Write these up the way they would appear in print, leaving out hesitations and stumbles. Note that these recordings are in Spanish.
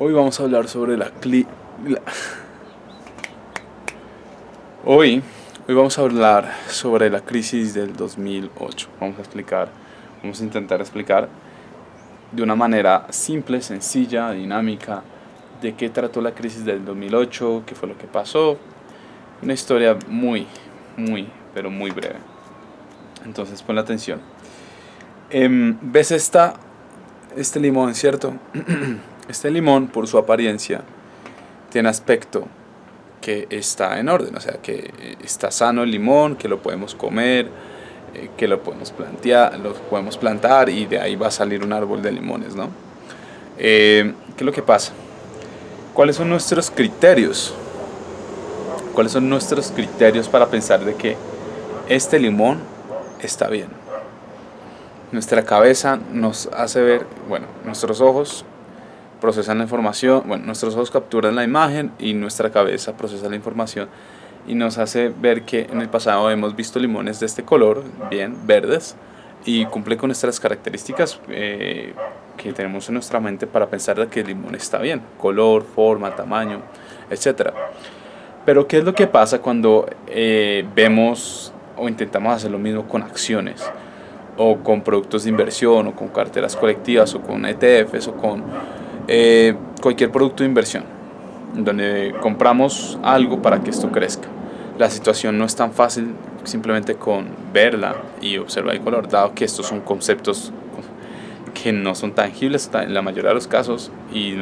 Hoy vamos a hablar sobre la- Hoy, hoy vamos a hablar sobre la crisis del 2008. Vamos a intentar explicar de una manera simple, sencilla, dinámica, de qué trató la crisis del 2008, qué fue lo que pasó. Una historia pero muy breve. Entonces, pon atención. ¿Ves este limón, cierto? Este limón, por su apariencia, tiene aspecto que está en orden, o sea, que está sano el limón, que lo podemos comer, que lo podemos plantar y de ahí va a salir un árbol de limones, ¿no? ¿Qué es lo que pasa? ¿Cuáles son nuestros criterios? ¿Cuáles son nuestros criterios para pensar de que este limón está bien? Nuestra cabeza nos hace ver, bueno, nuestros ojos procesan la información, bueno, nuestros ojos capturan la imagen y nuestra cabeza procesa la información y nos hace ver que en el pasado hemos visto limones de este color, bien, verdes, y cumple con nuestras características que tenemos en nuestra mente para pensar de que el limón está bien, color, forma, tamaño, etcétera. Pero ¿qué es lo que pasa cuando vemos o intentamos hacer lo mismo con acciones? O con productos de inversión, o con carteras colectivas, o con ETFs, o con cualquier producto de inversión, donde compramos algo para que esto crezca. La situación no es tan fácil simplemente con verla y observar el color, dado que estos son conceptos que no son tangibles en la mayoría de los casos y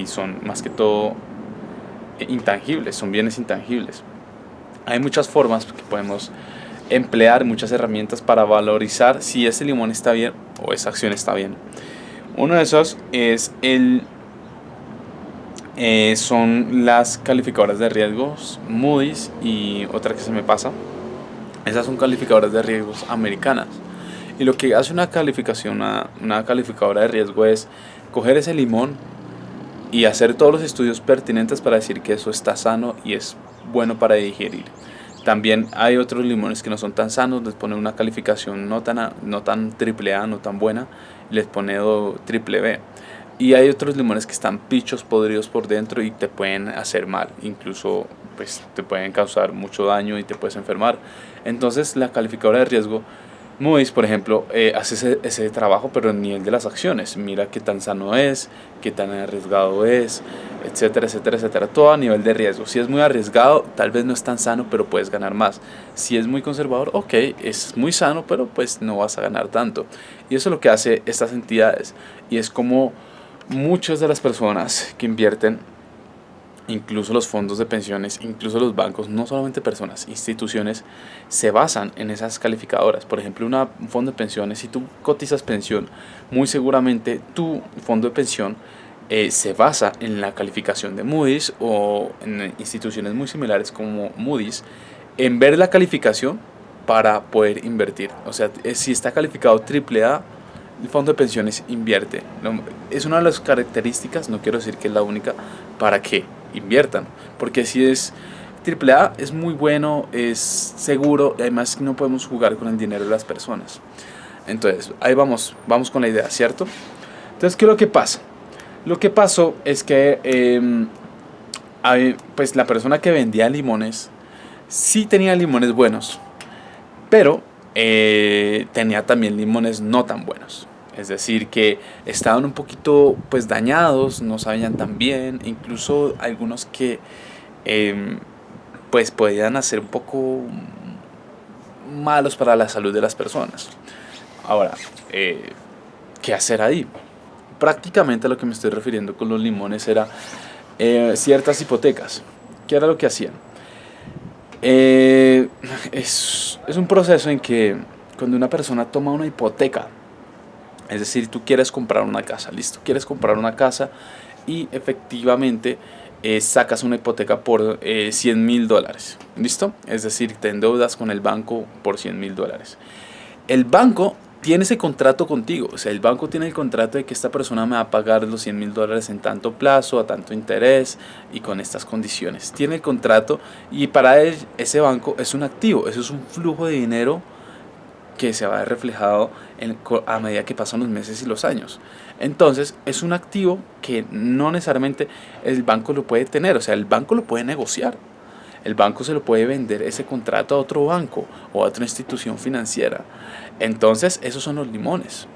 son más que todo intangibles, son bienes intangibles. Hay muchas formas que podemos emplear, muchas herramientas para valorizar si ese limón está bien o esa acción está bien. Uno de esos es son las calificadoras de riesgos Moody's y otra que se me pasa. Esas son calificadoras de riesgos americanas. Y lo que hace una calificadora de riesgo es coger ese limón y hacer todos los estudios pertinentes para decir que eso está sano y es bueno para digerir. También hay otros limones que no son tan sanos, les ponen una calificación no tan triple A, no tan buena, les pone triple B. Y hay otros limones que están pichos, podridos por dentro y te pueden hacer mal, incluso pues te pueden causar mucho daño y te puedes enfermar. Entonces la calificadora de riesgo Moody's, por ejemplo, hace ese trabajo, pero a nivel de las acciones. Mira qué tan sano es, qué tan arriesgado es, etcétera, etcétera, etcétera. Todo a nivel de riesgo. Si es muy arriesgado, tal vez no es tan sano, pero puedes ganar más. Si es muy conservador, ok, es muy sano, pero pues no vas a ganar tanto. Y eso es lo que hace estas entidades. Y es como muchas de las personas que invierten, incluso los fondos de pensiones, incluso los bancos, no solamente personas, instituciones, se basan en esas calificadoras. Por ejemplo, un fondo de pensiones, si tú cotizas pensión, muy seguramente tu fondo de pensión se basa en la calificación de Moody's o en instituciones muy similares como Moody's, en ver la calificación para poder invertir. O sea, si está calificado triple A, el fondo de pensiones invierte. Es una de las características, no quiero decir que es la única, para que inviertan. Porque si es triple A es muy bueno, es seguro y además no podemos jugar con el dinero de las personas. Entonces, ahí vamos con la idea, ¿cierto? Entonces, ¿qué es lo que pasa? Lo que pasó es que pues la persona que vendía limones sí tenía limones buenos, pero tenía también limones no tan buenos. Es decir, que estaban un poquito pues dañados, no sabían tan bien, incluso algunos que pues podían hacer un poco malos para la salud de las personas. Ahora, ¿qué hacer ahí? Prácticamente a lo que me estoy refiriendo con los limones era ciertas hipotecas. ¿Qué era lo que hacían? Es un proceso en que cuando una persona toma una hipoteca, es decir, tú quieres comprar una casa, listo, quieres comprar una casa y efectivamente sacas una hipoteca por $100,000, listo, es decir, te endeudas con el banco por $100,000. El banco tiene ese contrato contigo, o sea, el banco tiene el contrato de que esta persona me va a pagar los $100,000 en tanto plazo, a tanto interés y con estas condiciones. Tiene el contrato y para él ese banco es un activo, eso es un flujo de dinero que se va a ver reflejado a medida que pasan los meses y los años. Entonces es un activo que no necesariamente el banco lo puede tener, o sea, el banco lo puede negociar. El banco se lo puede vender ese contrato a otro banco o a otra institución financiera. Entonces esos son los limones.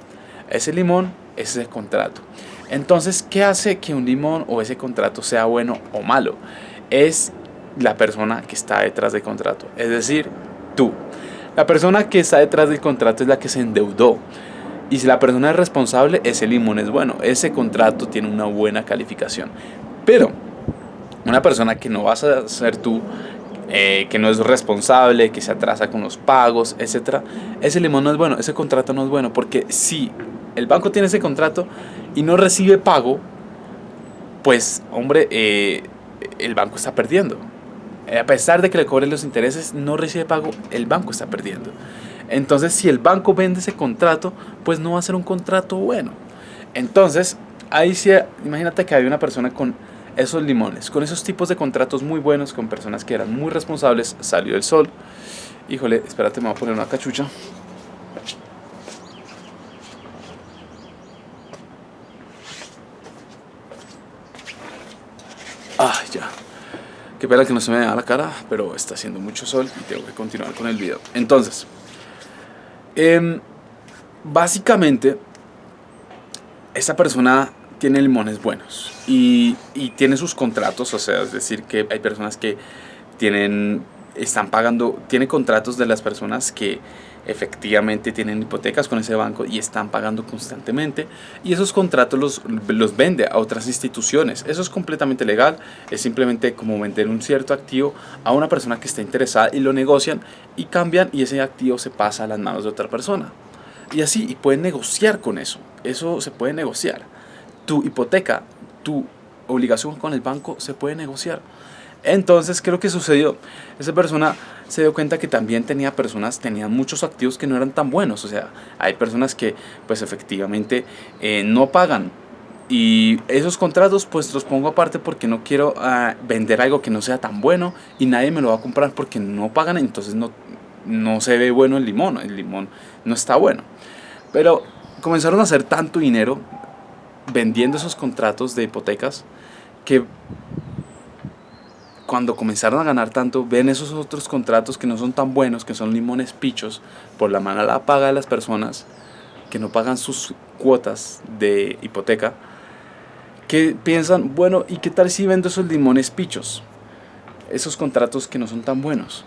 Ese limón es ese contrato. Entonces, ¿qué hace que un limón o ese contrato sea bueno o malo? Es la persona que está detrás del contrato, es decir, tú. La persona que está detrás del contrato es la que se endeudó. Y si la persona es responsable, ese limón es bueno. Ese contrato tiene una buena calificación. Pero una persona que no vas a ser tú, que no es responsable, que se atrasa con los pagos, etcétera, ese limón no es bueno, ese contrato no es bueno, porque si el banco tiene ese contrato y no recibe pago, pues hombre, el banco está perdiendo. A pesar de que le cobren los intereses, no recibe pago, el banco está perdiendo. Entonces, si el banco vende ese contrato, pues no va a ser un contrato bueno. Entonces, ahí sí, imagínate que hay una persona con esos limones, con esos tipos de contratos muy buenos, con personas que eran muy responsables, salió el sol. Híjole, espérate, me voy a poner una cachucha. Ah, ya. Qué pena que no se me vea la cara, pero está haciendo mucho sol y tengo que continuar con el video. Entonces, básicamente, esta persona tiene limones buenos y tiene sus contratos, o sea, es decir, que hay personas que están pagando, tiene contratos de las personas que efectivamente tienen hipotecas con ese banco y están pagando constantemente, y esos contratos los vende a otras instituciones. Eso es completamente legal, es simplemente como vender un cierto activo a una persona que está interesada, y lo negocian y cambian, y ese activo se pasa a las manos de otra persona. Y así, y pueden negociar con eso se puede negociar. Tu hipoteca, tu obligación con el banco se puede negociar. Entonces, ¿qué es lo que sucedió? Esa persona se dio cuenta que también tenían muchos activos que no eran tan buenos. O sea, hay personas que pues efectivamente no pagan. Y esos contratos pues los pongo aparte porque no quiero vender algo que no sea tan bueno y nadie me lo va a comprar porque no pagan, entonces no se ve bueno el limón no está bueno. Pero comenzaron a hacer tanto dinero vendiendo esos contratos de hipotecas que cuando comenzaron a ganar tanto, ven esos otros contratos que no son tan buenos, que son limones pichos, por la mala paga de las personas que no pagan sus cuotas de hipoteca, que piensan, bueno, ¿y qué tal si vendo esos limones pichos? Esos contratos que no son tan buenos.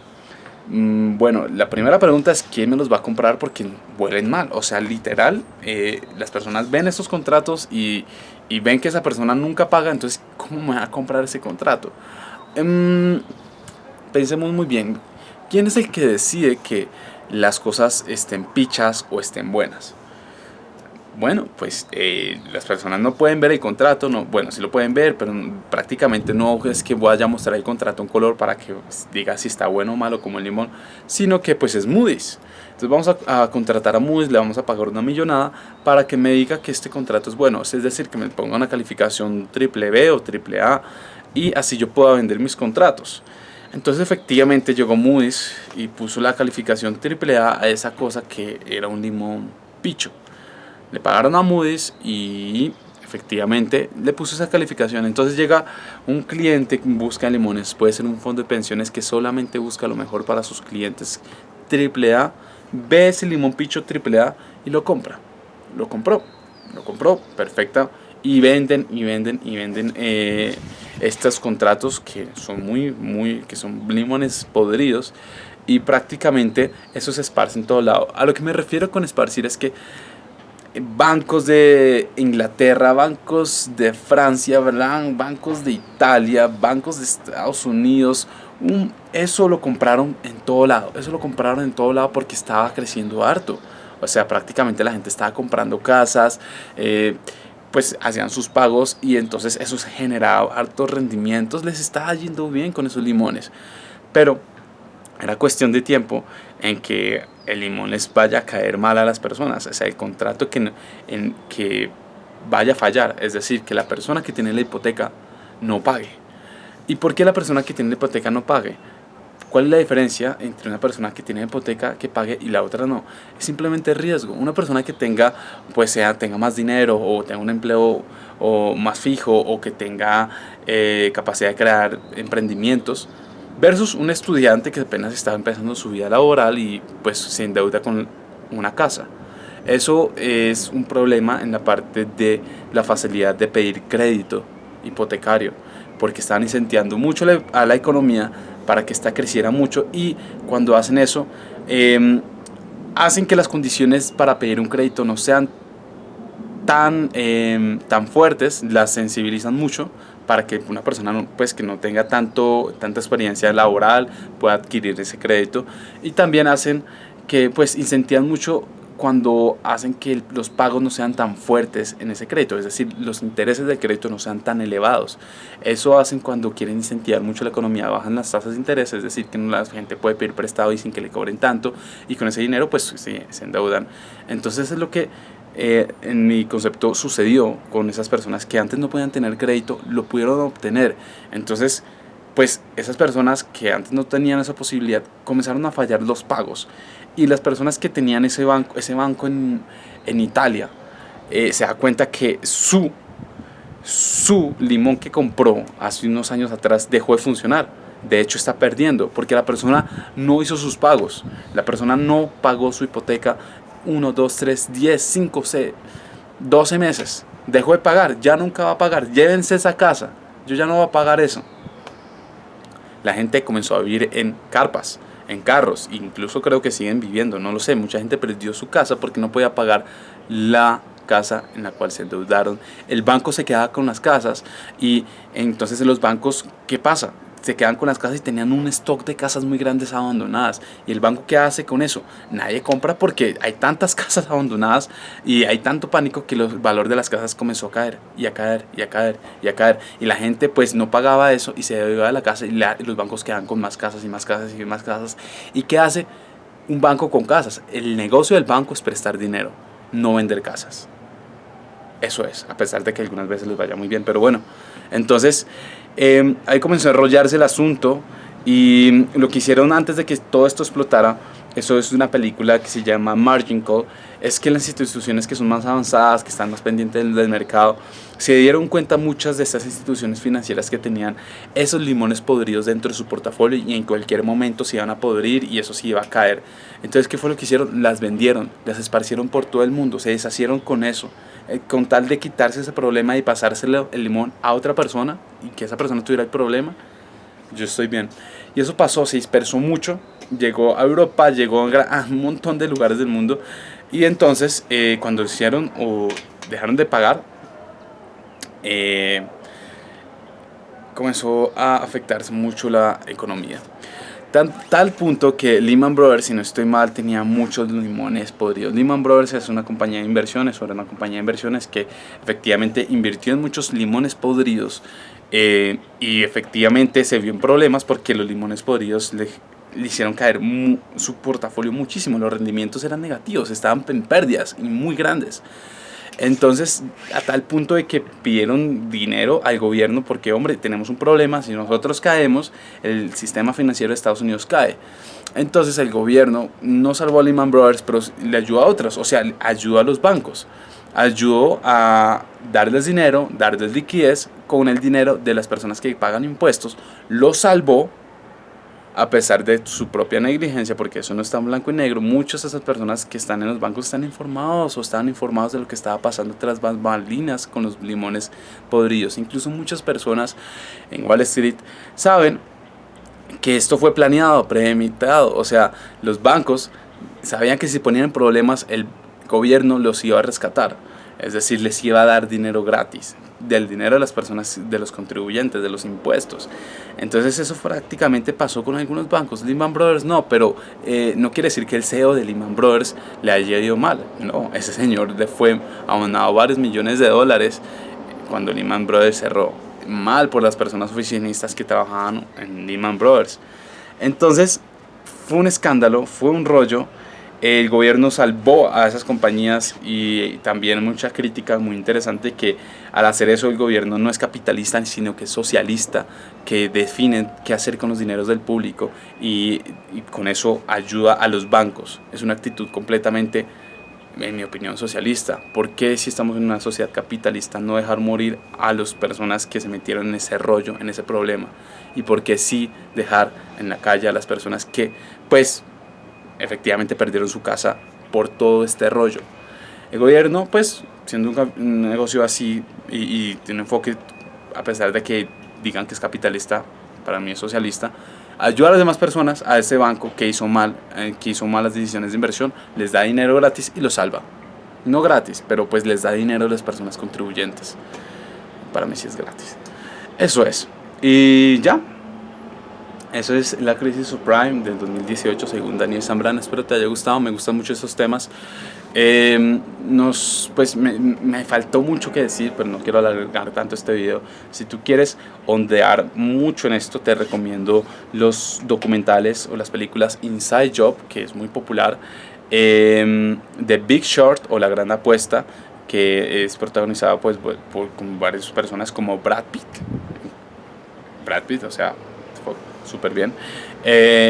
Bueno, la primera pregunta es ¿quién me los va a comprar? Porque huelen mal. O sea, literal, las personas ven estos contratos y ven que esa persona nunca paga, entonces ¿cómo me va a comprar ese contrato? Pensemos muy bien, ¿quién es el que decide que las cosas estén pichas o estén buenas? Bueno, pues las personas no pueden ver el contrato, no, bueno, sí lo pueden ver, pero prácticamente no es que vaya a mostrar el contrato en color para que pues, diga si está bueno o malo como el limón, sino que pues es Moody's. Entonces vamos a contratar a Moody's, le vamos a pagar una millonada para que me diga que este contrato es bueno, es decir, que me ponga una calificación triple B o triple A, y así yo pueda vender mis contratos. Entonces efectivamente llegó Moody's y puso la calificación triple A a esa cosa que era un limón picho. Le pagaron a Moody's y efectivamente le puso esa calificación. Entonces llega un cliente que busca limones, puede ser un fondo de pensiones que solamente busca lo mejor para sus clientes triple A, ve ese limón picho triple A y lo compra. Lo compró, perfecta. Y venden estos contratos que son que son limones podridos, y prácticamente eso se esparce en todo lado. A lo que me refiero con esparcir es que bancos de Inglaterra, bancos de Francia, bancos de Italia, bancos de Estados Unidos, eso lo compraron en todo lado. Eso lo compraron en todo lado porque estaba creciendo harto. O sea, prácticamente la gente estaba comprando casas, pues hacían sus pagos y entonces eso generaba hartos rendimientos. Les estaba yendo bien con esos limones. Pero era cuestión de tiempo en que el limón les vaya a caer mal a las personas. O sea, el contrato en que vaya a fallar. Es decir, que la persona que tiene la hipoteca no pague. ¿Y por qué la persona que tiene la hipoteca no pague? ¿Cuál es la diferencia entre una persona que tiene hipoteca que pague y la otra no? Es simplemente riesgo. Una persona que tenga, pues tenga más dinero o tenga un empleo o más fijo o que tenga capacidad de crear emprendimientos versus un estudiante que apenas está empezando su vida laboral y pues se endeuda con una casa. Eso es un problema en la parte de la facilidad de pedir crédito hipotecario, porque están incentivando mucho a la economía para que ésta creciera mucho, y cuando hacen eso, hacen que las condiciones para pedir un crédito no sean tan fuertes, las sensibilizan mucho para que una persona pues, que no tenga tanta experiencia laboral pueda adquirir ese crédito, y también hacen que pues incentivan mucho cuando hacen que los pagos no sean tan fuertes en ese crédito, es decir, los intereses del crédito no sean tan elevados. Eso hacen cuando quieren incentivar mucho la economía, bajan las tasas de interés, es decir, que la gente puede pedir prestado y sin que le cobren tanto, y con ese dinero pues se endeudan. Entonces es lo que en mi concepto sucedió con esas personas que antes no podían tener crédito, lo pudieron obtener. Entonces pues esas personas que antes no tenían esa posibilidad comenzaron a fallar los pagos, y las personas que tenían ese banco en Italia se da cuenta que su limón que compró hace unos años atrás dejó de funcionar. De hecho está perdiendo porque la persona no hizo sus pagos, la persona no pagó su hipoteca 1, 2, 3, 10, 5, 6, 12 meses, dejó de pagar, ya nunca va a pagar, llévense esa casa, yo ya no voy a pagar eso. La gente comenzó a vivir en carpas, en carros, incluso creo que siguen viviendo, no lo sé. Mucha gente perdió su casa porque no podía pagar la casa en la cual se endeudaron. El banco se quedaba con las casas, y entonces los bancos, ¿qué pasa? Se quedan con las casas y tenían un stock de casas muy grandes abandonadas. ¿Y el banco qué hace con eso? Nadie compra porque hay tantas casas abandonadas y hay tanto pánico que el valor de las casas comenzó a caer y a caer y a caer y a caer. Y la gente pues no pagaba eso y se iba de la casa, y los bancos quedan con más casas y más casas y más casas. ¿Y qué hace un banco con casas? El negocio del banco es prestar dinero, no vender casas. Eso es, a pesar de que algunas veces les vaya muy bien, pero bueno. Entonces ahí comenzó a enrollarse el asunto, y lo que hicieron antes de que todo esto explotara, eso es una película que se llama Margin Call, es que las instituciones que son más avanzadas, que están más pendientes del mercado, se dieron cuenta muchas de estas instituciones financieras que tenían esos limones podridos dentro de su portafolio, y en cualquier momento se iban a podrir y eso sí iba a caer. Entonces, ¿qué fue lo que hicieron? Las vendieron, las esparcieron por todo el mundo, se deshacieron con eso, con tal de quitarse ese problema y pasárselo el limón a otra persona y que esa persona tuviera el problema. Yo estoy bien. Y eso pasó, se dispersó mucho, llegó a Europa, llegó a un montón de lugares del mundo, y entonces cuando hicieron o dejaron de pagar, comenzó a afectarse mucho la economía. Tal punto que Lehman Brothers, si no estoy mal, tenía muchos limones podridos. Lehman Brothers es una compañía de inversiones, una compañía de inversiones que efectivamente invirtió en muchos limones podridos, y efectivamente se vio en problemas porque los limones podridos le hicieron caer su portafolio muchísimo. Los rendimientos eran negativos, estaban en pérdidas y muy grandes. Entonces, a tal punto de que pidieron dinero al gobierno porque, hombre, tenemos un problema, si nosotros caemos, el sistema financiero de Estados Unidos cae. Entonces el gobierno no salvó a Lehman Brothers, pero le ayudó a otros, o sea, ayudó a los bancos, ayudó a darles dinero, darles liquidez con el dinero de las personas que pagan impuestos, los salvó a pesar de su propia negligencia, porque eso no está en blanco y negro. Muchas de esas personas que están en los bancos están informados o estaban informados de lo que estaba pasando tras bambalinas con los limones podridos. Incluso muchas personas en Wall Street saben que esto fue planeado, premeditado. O sea, los bancos sabían que si ponían en problemas, el gobierno los iba a rescatar. Es decir, les iba a dar dinero gratis, del dinero de las personas, de los contribuyentes, de los impuestos. Entonces eso prácticamente pasó con algunos bancos. Lehman Brothers no, pero no quiere decir que el CEO de Lehman Brothers le haya ido mal. No, ese señor le fue abonado varios millones de dólares cuando Lehman Brothers cerró. Mal por las personas oficinistas que trabajaban en Lehman Brothers. Entonces fue un escándalo, fue un rollo. El gobierno salvó a esas compañías y también mucha crítica muy interesante que al hacer eso el gobierno no es capitalista sino que es socialista, que define qué hacer con los dineros del público y con eso ayuda a los bancos. Es una actitud completamente, en mi opinión, socialista. ¿Por qué si estamos en una sociedad capitalista no dejar morir a las personas que se metieron en ese rollo, en ese problema? ¿Y por qué sí dejar en la calle a las personas que pues efectivamente perdieron su casa por todo este rollo? El gobierno, pues, siendo un negocio así y tiene un enfoque, a pesar de que digan que es capitalista, para mí es socialista, ayuda a las demás personas, a ese banco que hizo malas decisiones de inversión, les da dinero gratis y lo salva. No gratis, pero pues les da dinero a las personas contribuyentes. Para mí sí es gratis. Eso es. Y ya. Eso es la crisis subprime del 2018 según Daniel Zambrano. Espero te haya gustado, me gustan mucho estos temas. Pues me faltó mucho que decir, pero no quiero alargar tanto este video. Si tú quieres ondear mucho en esto, te recomiendo los documentales o las películas Inside Job, que es muy popular, The Big Short o La Gran Apuesta, que es protagonizada pues, con varias personas como Brad Pitt, o sea, súper bien.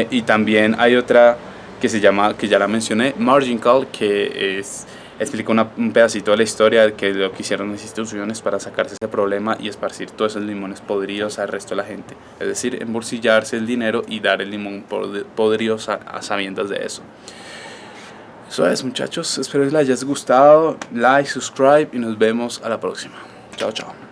Y también hay otra que se llama, que ya la mencioné, Margin Call, que explica un pedacito de la historia que lo que hicieron las instituciones para sacarse ese problema y esparcir todos esos limones podridos al resto de la gente. Es decir, embolsillarse el dinero y dar el limón podrido a sabiendas de eso. Eso es, muchachos. Espero que les haya gustado. Like, subscribe y nos vemos a la próxima. Chao, chao.